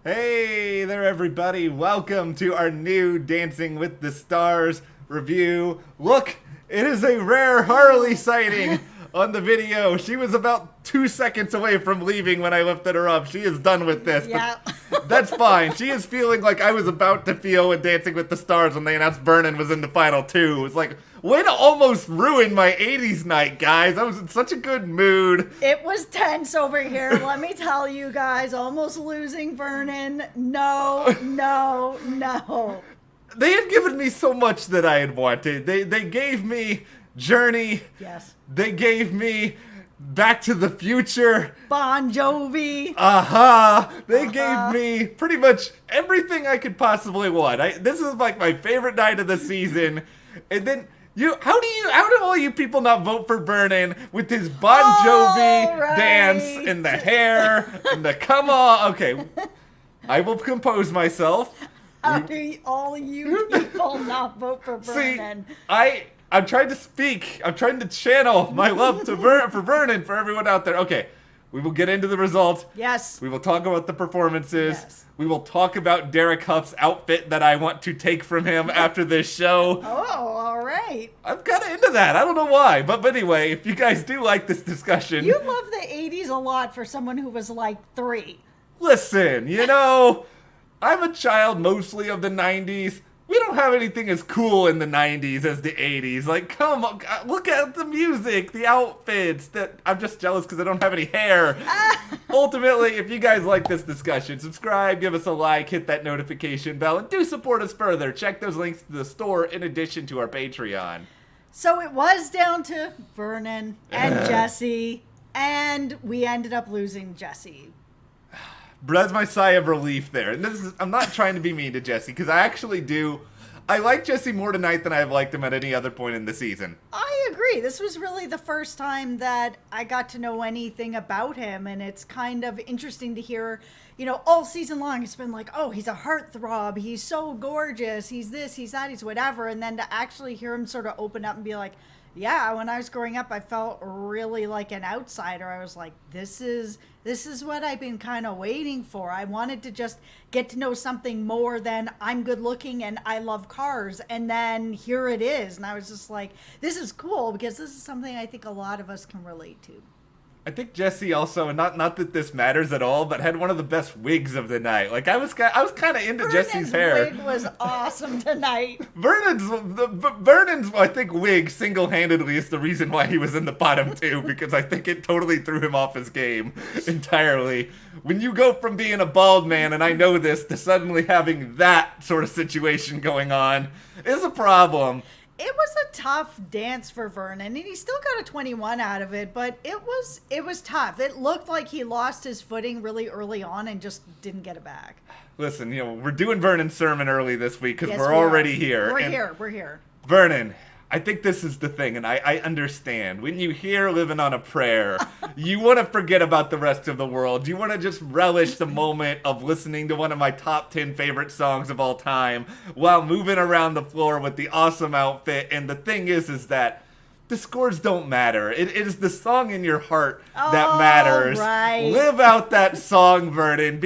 Hey there, everybody. Welcome to our new Dancing with the Stars review. Look, it is a rare Harley sighting on the video. She was about 2 seconds away from leaving when I lifted her up. She is done with this. Yeah. But that's fine. She is feeling like I was about to feel in Dancing with the Stars when they announced Vernon was in the final two. It was like, way to almost ruin my 80s night, guys. I was in such a good mood. It was tense over here, let me tell you guys. Almost losing Vernon. No. They had given me so much that I had wanted. They gave me Journey. Yes. They gave me Back to the Future. Bon Jovi. They gave me pretty much everything I could possibly want. This is like my favorite night of the season. And then how do all you people not vote for Vernon with his Bon Jovi right. dance and the hair and the come on? Okay, I will compose myself. How do all you people not vote for Vernon? See, I'm trying to speak. I'm trying to channel my love to for Vernon for everyone out there. Okay, we will get into the results. Yes. We will talk about the performances. Yes. We will talk about Derek Huff's outfit that I want to take from him after this show. Oh, all right. I'm kind of into that. I don't know why. But anyway, if you guys do like this discussion. You love the 80s a lot for someone who was like 3. Listen, I'm a child mostly of the 90s. We don't have anything as cool in the 90s as the 80s. Like, come on, look at the music, the outfits. I'm just jealous because I don't have any hair. Ultimately, if you guys like this discussion, subscribe, give us a like, hit that notification bell, and do support us further. Check those links to the store in addition to our Patreon. So it was down to Vernon and Jesse, and we ended up losing Jesse. That's my sigh of relief there. And I'm not trying to be mean to Jesse, because I actually do. I like Jesse more tonight than I've liked him at any other point in the season. I agree. This was really the first time that I got to know anything about him, and it's kind of interesting to hear, all season long it's been like, oh, he's a heartthrob, he's so gorgeous, he's this, he's that, he's whatever, and then to actually hear him sort of open up and be like, yeah, when I was growing up, I felt really like an outsider. I was like, this is what I've been kind of waiting for. I wanted to just get to know something more than I'm good looking and I love cars. And then here it is. And I was just like, this is cool because this is something I think a lot of us can relate to. I think Jesse also, and not that this matters at all, but had one of the best wigs of the night. Like, I was kind of into Jesse's hair. Vernon's wig was awesome tonight. Vernon's, I think, wig single-handedly is the reason why he was in the bottom two, because I think it totally threw him off his game entirely. When you go from being a bald man, and I know this, to suddenly having that sort of situation going on is a problem. It was a tough dance for Vernon, and he still got a 21 out of it, but it was tough. It looked like he lost his footing really early on and just didn't get it back. Listen, we're doing Vernon's sermon early this week because Yes, we're we are. already here. We're here. Vernon, I think this is the thing, and I understand. When you hear Living on a Prayer, you want to forget about the rest of the world. You want to just relish the moment of listening to one of my top 10 favorite songs of all time while moving around the floor with the awesome outfit. And the thing is that the scores don't matter. It is the song in your heart that matters. Right. Live out that song, Vernon.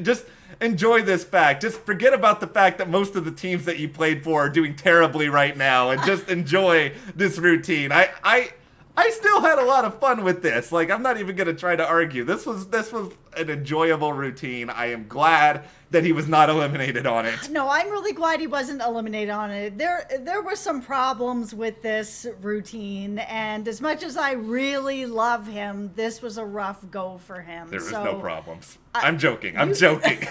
Just enjoy this fact. Just forget about the fact that most of the teams that you played for are doing terribly right now, and just enjoy this routine. I still had a lot of fun with this. Like, I'm not even gonna try to argue. This was an enjoyable routine. I am glad that he was not eliminated on it. No, I'm really glad he wasn't eliminated on it. There were some problems with this routine, and as much as I really love him, this was a rough go for him. There was no problems. I'm joking. I'm joking.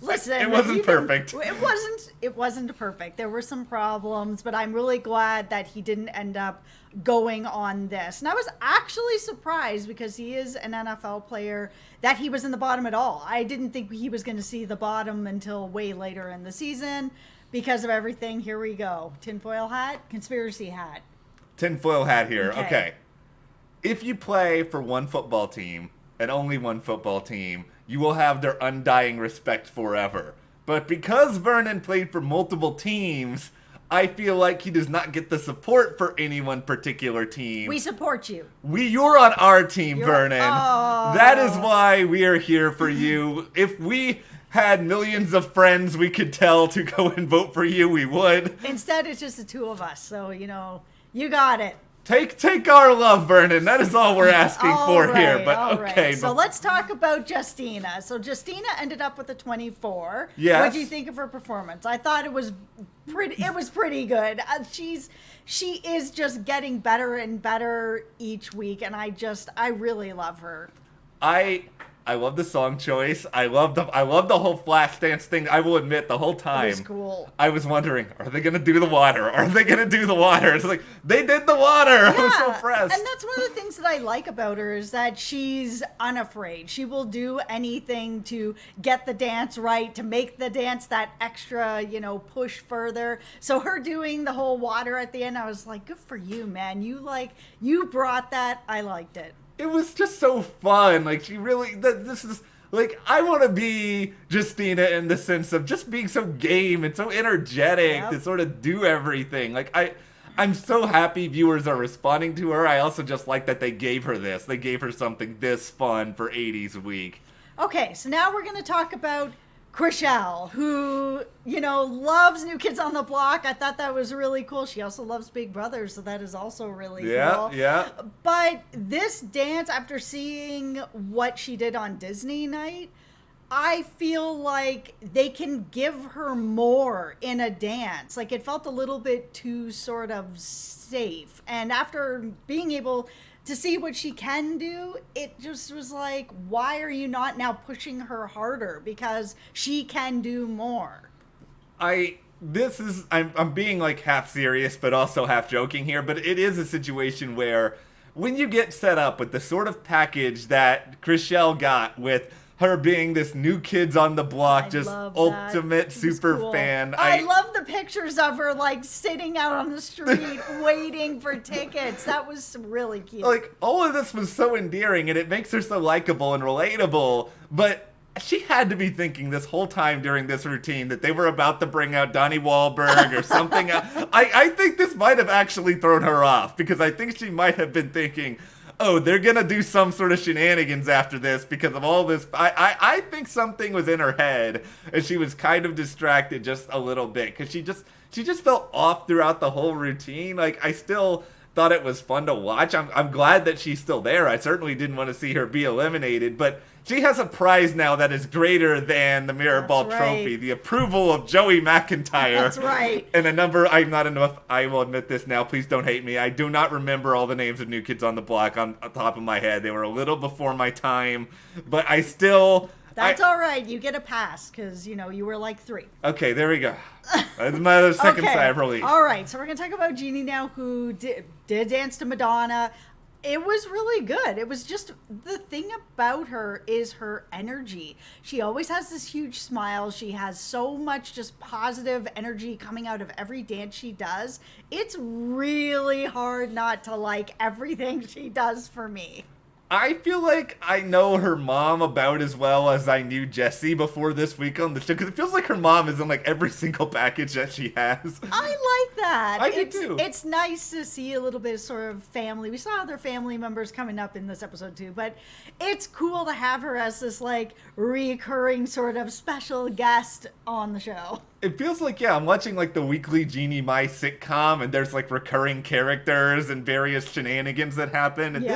Listen, it wasn't perfect. It wasn't perfect. There were some problems, but I'm really glad that he didn't end up going on this. And I was actually surprised, because he is an NFL player, that he was in the bottom at all. I didn't think he was going to see the bottom until way later in the season because of everything. Here we go. Tinfoil hat, conspiracy hat. Tinfoil hat here. Okay. If you play for one football team and only one football team, you will have their undying respect forever. But because Vernon played for multiple teams, I feel like he does not get the support for any one particular team. We support you. You're on our team, You're- Vernon. Oh. That is why we are here for you. If we had millions of friends we could tell to go and vote for you, we would. Instead, it's just the two of us. So, you got it. Take our love, Vernon. That is all we're asking for here. But all okay. Right. So let's talk about Justina. So Justina ended up with a 24. Yes. What do you think of her performance? I thought it was pretty good. She is just getting better and better each week, and I really love her. I love the song choice. I love the whole Flashdance thing. I will admit, the whole time, It was cool. I was wondering, are they gonna do the water? Are they gonna do the water? It's like they did the water. Yeah, I was so impressed. And that's one of the things that I like about her is that she's unafraid. She will do anything to get the dance right, to make the dance that extra, push further. So her doing the whole water at the end, I was like, good for you, man. You brought that. I liked it. It was just so fun. Like, she really, this is, like, I want to be Justina in the sense of just being so game and so energetic to sort of do everything. Like, I'm so happy viewers are responding to her. I also just like that they gave her this. They gave her something this fun for 80's week. Okay, so now we're going to talk about Skrisha, who, loves New Kids on the Block. I thought that was really cool. She also loves Big Brother, so that is also really cool. Yeah. But this dance, after seeing what she did on Disney Night, I feel like they can give her more in a dance. Like, it felt a little bit too sort of safe. And after being able to see what she can do, it just was like, why are you not now pushing her harder? Because she can do more. I'm being like half serious but also half joking here, but it is a situation where when you get set up with the sort of package that Skrisha got with her being this New Kids on the Block, just ultimate super cool. fan. I love the pictures of her like sitting out on the street waiting for tickets. That was really cute. Like, all of this was so endearing and it makes her so likable and relatable, but she had to be thinking this whole time during this routine that they were about to bring out Donnie Wahlberg or something. I think this might have actually thrown her off because I think she might have been thinking, oh, they're gonna do some sort of shenanigans after this because of all this. I think something was in her head and she was kind of distracted just a little bit because she just felt off throughout the whole routine. Like, I still thought it was fun to watch. I'm glad that she's still there. I certainly didn't want to see her be eliminated, but she has a prize now that is greater than the Mirror Ball Trophy, the approval of Joey McIntyre. That's right. And a number, I'm not enough, I will admit this now, please don't hate me. I do not remember all the names of New Kids on the Block on top of my head. They were a little before my time, but I still... That's all right. You get a pass because, you were like 3. Okay, there we go. That's my second sigh of relief. All right, so we're going to talk about Jeannie now, who did dance to Madonna. It was really good. It was just, the thing about her is her energy. She always has this huge smile. She has so much just positive energy coming out of every dance she does. It's really hard not to like everything she does for me. I feel like I know her mom about as well as I knew Jessie before this week on the show, because it feels like her mom is in like every single package that she has. I like that. I do too. It's nice to see a little bit of sort of family. We saw other family members coming up in this episode too, but it's cool to have her as this like recurring sort of special guest on the show. It feels like, I'm watching like the weekly Jeannie My sitcom, and there's like recurring characters and various shenanigans that happen, and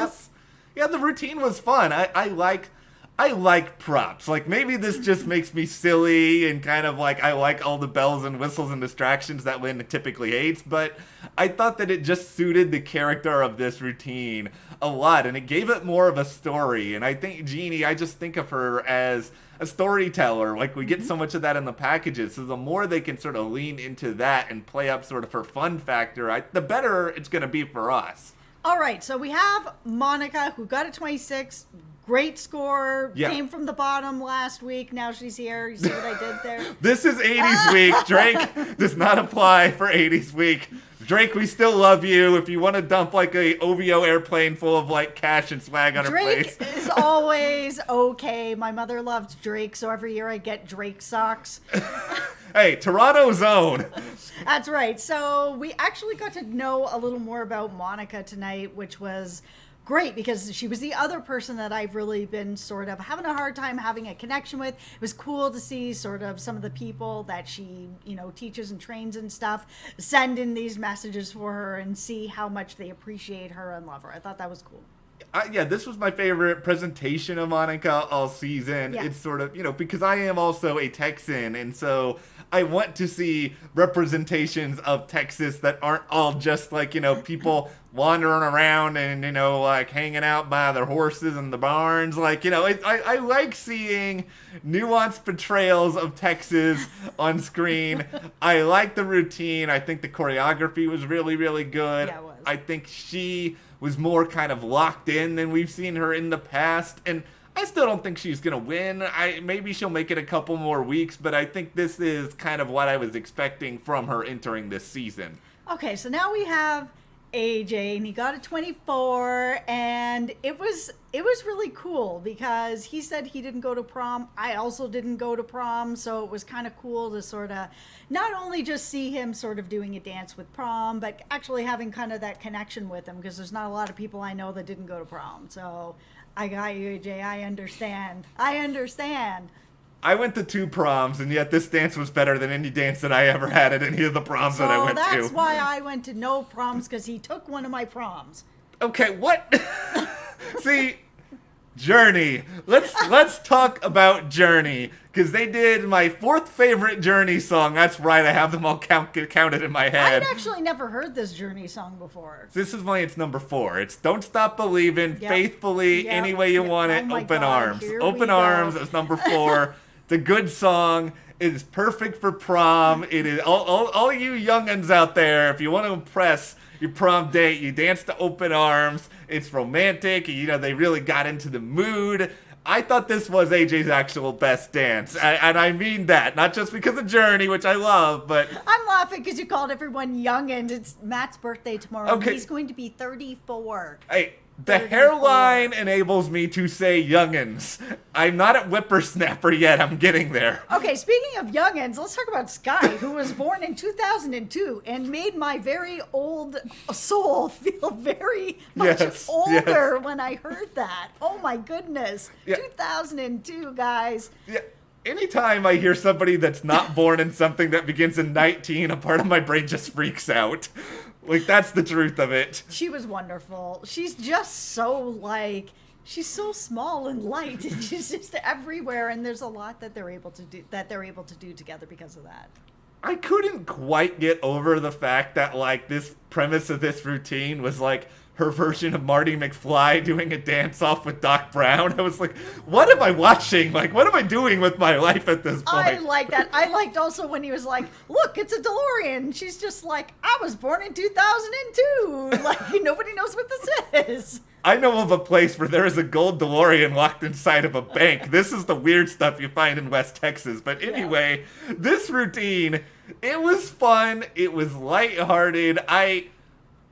the routine was fun. I like props. Like, maybe this just makes me silly and kind of like, I like all the bells and whistles and distractions that Lynn typically hates, but I thought that it just suited the character of this routine a lot, and it gave it more of a story. And I think Jeannie, I just think of her as a storyteller. Like, we get so much of that in the packages, so the more they can sort of lean into that and play up sort of her fun factor, the better it's going to be for us. All right, so we have Monica, who got a 26. Great score. Yeah. Came from the bottom last week. Now she's here. You see what I did there? This is 80's week. Drake does not apply for 80's week. Drake, we still love you. If you want to dump like a OVO airplane full of like cash and swag on her face. Drake is always okay. My mother loved Drake, so every year I get Drake socks. Hey, Toronto's own. That's right. So we actually got to know a little more about Monica tonight, which was great because she was the other person that I've really been sort of having a hard time having a connection with. It was cool to see sort of some of the people that she, teaches and trains and stuff send in these messages for her and see how much they appreciate her and love her. I thought that was cool. Yeah, this was my favorite presentation of Monica all season. Yeah. It's sort of, because I am also a Texan, and so I want to see representations of Texas that aren't all just like, people wandering around and, like hanging out by their horses in the barns. Like, I like seeing nuanced portrayals of Texas on screen. I like the routine. I think the choreography was really, really good. Yeah, it was. I think she was more kind of locked in than we've seen her in the past. And I still don't think she's going to win. Maybe she'll make it a couple more weeks, but I think this is kind of what I was expecting from her entering this season. Okay, so now we have AJ, and he got a 24, and it was really cool because he said he didn't go to prom. I also didn't go to prom, so it was kind of cool to sort of not only just see him sort of doing a dance with prom, but actually having kind of that connection with him, because there's not a lot of people I know that didn't go to prom. So I got you, AJ. I understand. I went to 2 proms, and yet this dance was better than any dance that I ever had at any of the proms that I went to. That's why I went to no proms, because he took one of my proms. Okay, what? See, Journey. Let's talk about Journey, because they did my 4th favorite Journey song. That's right, I have them all counted in my head. I'd actually never heard this Journey song before. This is why it's number 4. It's Don't Stop Believin', Faithfully, Any Way You Want It, Open Arms. Open Arms is number 4. It's a good song. It is perfect for prom. It is all you young'uns out there, if you want to impress your prom date, you dance to Open Arms. It's romantic. They really got into the mood. I thought this was AJ's actual best dance. And I mean that. Not just because of Journey, which I love, but... I'm laughing because you called everyone young'uns. It's Matt's birthday tomorrow. Okay. He's going to be 34. Hey, the hairline enables me to say young'uns. I'm not at whippersnapper yet. I'm getting there. Okay, speaking of young'uns, let's talk about Skye, who was born in 2002 and made my very old soul feel very much older when I heard that. Oh my goodness. Yeah. 2002, guys. Yeah. Anytime I hear somebody that's not born in something that begins in 19, a part of my brain just freaks out. Like, that's the truth of it. She was wonderful. She's just so, she's so small and light, and she's just everywhere, and there's a lot that they're able to do together because of that. I couldn't quite get over the fact that, this premise of this routine was, her version of Marty McFly doing a dance-off with Doc Brown. I was like, what am I watching? What am I doing with my life at this point? I like that. I liked also when he was like, look, it's a DeLorean. She's just like, I was born in 2002. Nobody knows what this is. I know of a place where there is a gold DeLorean locked inside of a bank. This is the weird stuff you find in West Texas. But anyway, This routine, it was fun. It was lighthearted.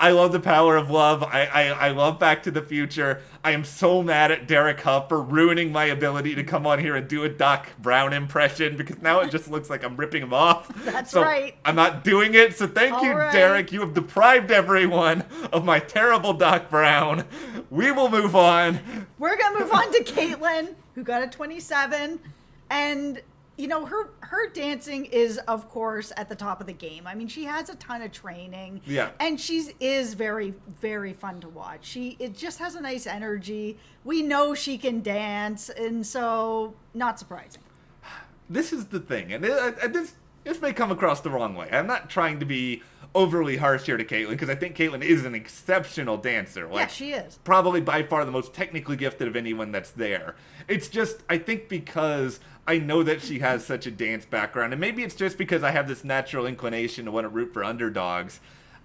I love The Power of Love. I love Back to the Future. I am so mad at Derek Huff for ruining my ability to come on here and do a Doc Brown impression, because now it just looks like I'm ripping him off. That's right. I'm not doing it, so thank you, Derek. You have deprived everyone of my terrible Doc Brown. We will move on. We're going to move on to Caitlyn, who got a 27, and... her dancing is, of course, at the top of the game. I mean, she has a ton of training. Yeah. And she is very, very fun to watch. It just has a nice energy. We know she can dance, and so not surprising. This is the thing, and this may come across the wrong way. I'm not trying to be overly harsh here to Caitlyn, because I think Caitlyn is an exceptional dancer. Yeah, she is. Probably by far the most technically gifted of anyone that's there. It's just, I think because I know that she has such a dance background, and maybe it's just because I have this natural inclination to want to root for underdogs.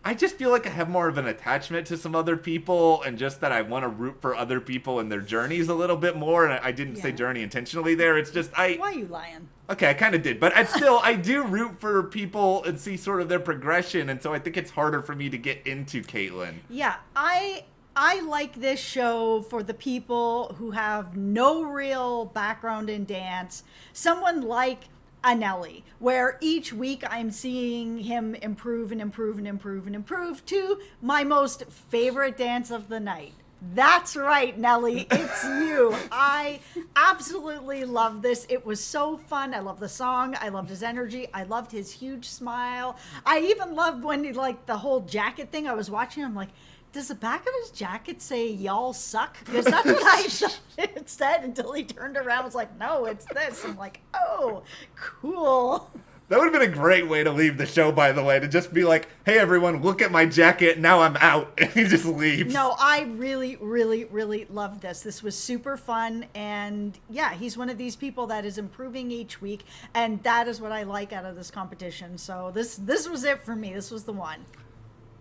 I just feel like I have more of an attachment to some other people, and just that I want to root for other people and their journeys a little bit more. And I didn't say journey intentionally there. It's just Why are you lying? Okay, I kind of did, but I do root for people and see sort of their progression, and so I think it's harder for me to get into Caitlyn. Yeah, I like this show for the people who have no real background in dance. Someone like a Nelly, where each week I'm seeing him improve and improve and improve and improve to my most favorite dance of the night. That's right, Nelly, it's you. I absolutely love this. It was so fun. I love the song. I loved his energy. I loved his huge smile. I even loved when he, like, the whole jacket thing. I was watching, I'm like, does the back of his jacket say "y'all suck"? Because that's what I thought it said until he turned around and was like, no, it's this. I'm like, oh, cool. That would have been a great way to leave the show, by the way, to just be like, hey, everyone, look at my jacket. Now I'm out. And he just leaves. No, I really, really, really loved this. This was super fun. And yeah, he's one of these people that is improving each week. And that is what I like out of this competition. So this was it for me. This was the one.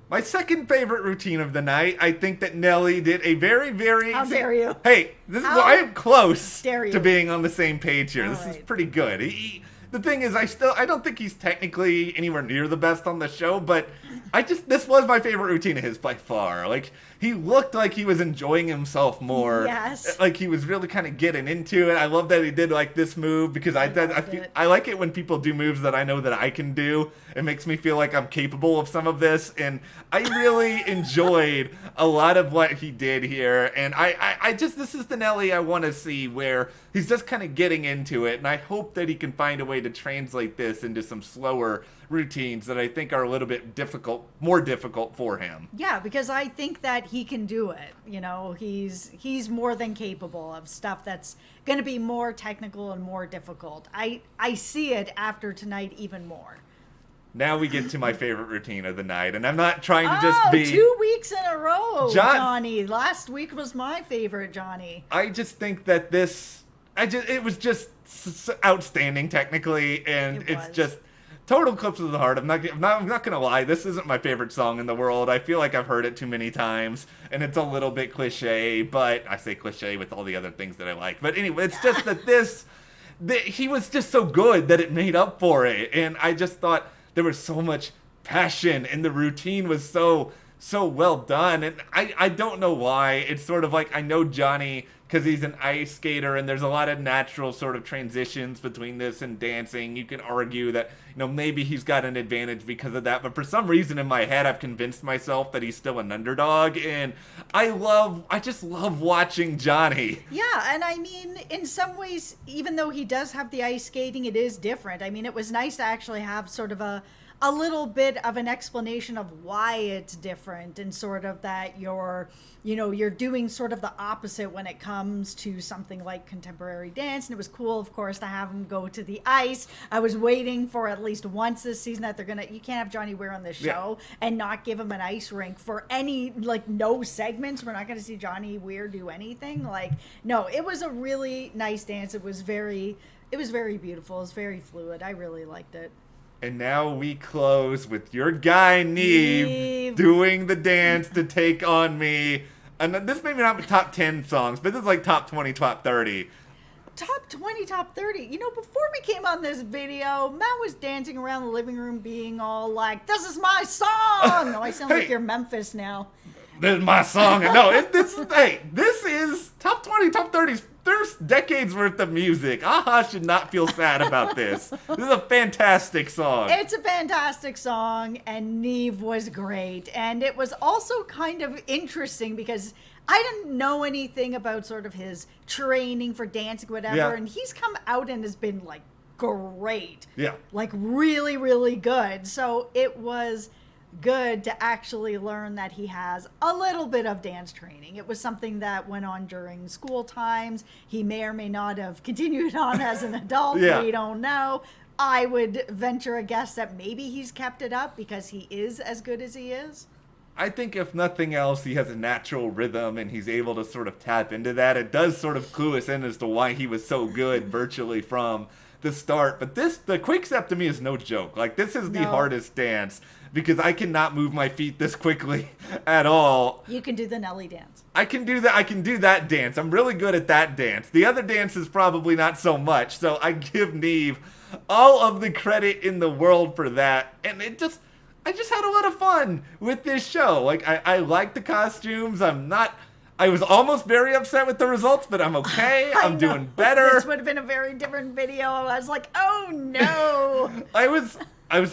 My second favorite routine of the night, I think that Nelly did a very, very... How dare you? Hey, this is I am close dare you? to being on the same page here. All This right. is pretty good. The thing is, I don't think he's technically anywhere near the best on the show, but this was my favorite routine of his by far. Like, he looked like he was enjoying himself more. Yes. Like, he was really kind of getting into it. I love that he did, like, this move, because I like it when people do moves that I know that I can do. It makes me feel like I'm capable of some of this, and I really enjoyed a lot of what he did here, and this is the Nelly I want to see, where he's just kind of getting into it, and I hope that he can find a way to translate this into some slower routines that I think are a little bit more difficult for him. Yeah, because I think that he can do it. You know, he's more than capable of stuff that's going to be more technical and more difficult. I see it after tonight even more. Now we get to my favorite routine of the night, and I'm not trying to just be... 2 weeks in a row, Johnny. Last week was my favorite, Johnny. I just think that it was just outstanding technically, and it's just total clips of the heart. I'm not gonna lie, this isn't my favorite song in the world. I feel like I've heard it too many times, and it's a little bit cliche, but I say cliche with all the other things that I like. But anyway, it's just that he was just so good that it made up for it, and I just thought there was so much passion, and the routine was so well done, and I don't know why. It's sort of like, I know Johnny, because he's an ice skater, and there's a lot of natural sort of transitions between this and dancing. You can argue that, maybe he's got an advantage because of that, but for some reason in my head, I've convinced myself that he's still an underdog, and I just love watching Johnny. Yeah, and I mean, in some ways, even though he does have the ice skating, it is different. I mean, it was nice to actually have sort of a little bit of an explanation of why it's different, and sort of that you're doing sort of the opposite when it comes to something like contemporary dance. And it was cool, of course, to have him go to the ice. I was waiting for at least once this season that you can't have Johnny Weir on the show and not give him an ice rink for any, like, no segments. We're not going to see Johnny Weir do anything. Like, no, it was a really nice dance. It was very beautiful. It was very fluid. I really liked it. And now we close with your guy, Neve, doing the dance to Take On Me. And this may not be top 10 songs, but this is like top 20, top 30. Top 20, top 30. Before we came on this video, Matt was dancing around the living room being all like, this is my song. No, I sound like you're Memphis now. This is my song. No, this is top 20, top 30s. There's decades worth of music. Aha should not feel sad about this. This is a fantastic song. It's a fantastic song, and Neve was great. And it was also kind of interesting because I didn't know anything about sort of his training for dancing, whatever. Yeah. And he's come out and has been, like, great. Yeah. Like, really, really good. So it was good to actually learn that he has a little bit of dance training. It was something that went on during school times. He may or may not have continued on as an adult. We don't know. I would venture a guess that maybe he's kept it up because he is as good as he is. I think if nothing else, he has a natural rhythm and he's able to sort of tap into that. It does sort of clue us in as to why he was so good virtually from the start. But the quick step to me is no joke. Like, this is the hardest dance because I cannot move my feet this quickly at all. You can do the Nelly dance. I can do that. I can do that dance. I'm really good at that dance. The other dance is probably not so much. So I give Neve all of the credit in the world for that. And I just had a lot of fun with this show. Like, I like the costumes. I'm not I was almost very upset with the results, but I'm okay. I'm doing better. This would have been a very different video. I was like, oh no. I was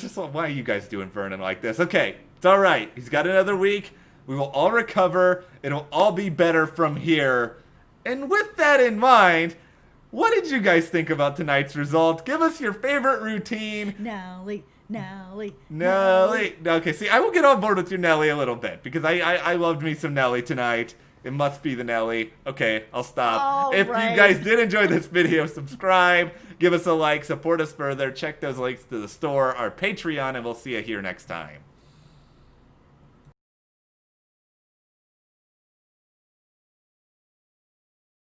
just like, why are you guys doing Vernon like this? Okay, it's all right. He's got another week. We will all recover. It'll all be better from here. And with that in mind, what did you guys think about tonight's result? Give us your favorite routine. Nelly. Okay, see, I will get on board with your Nelly a little bit because I loved me some Nelly tonight. It must be the Nelly. Okay, I'll stop. If you guys did enjoy this video, subscribe, give us a like, support us further, check those links to the store, our Patreon, and we'll see you here next time.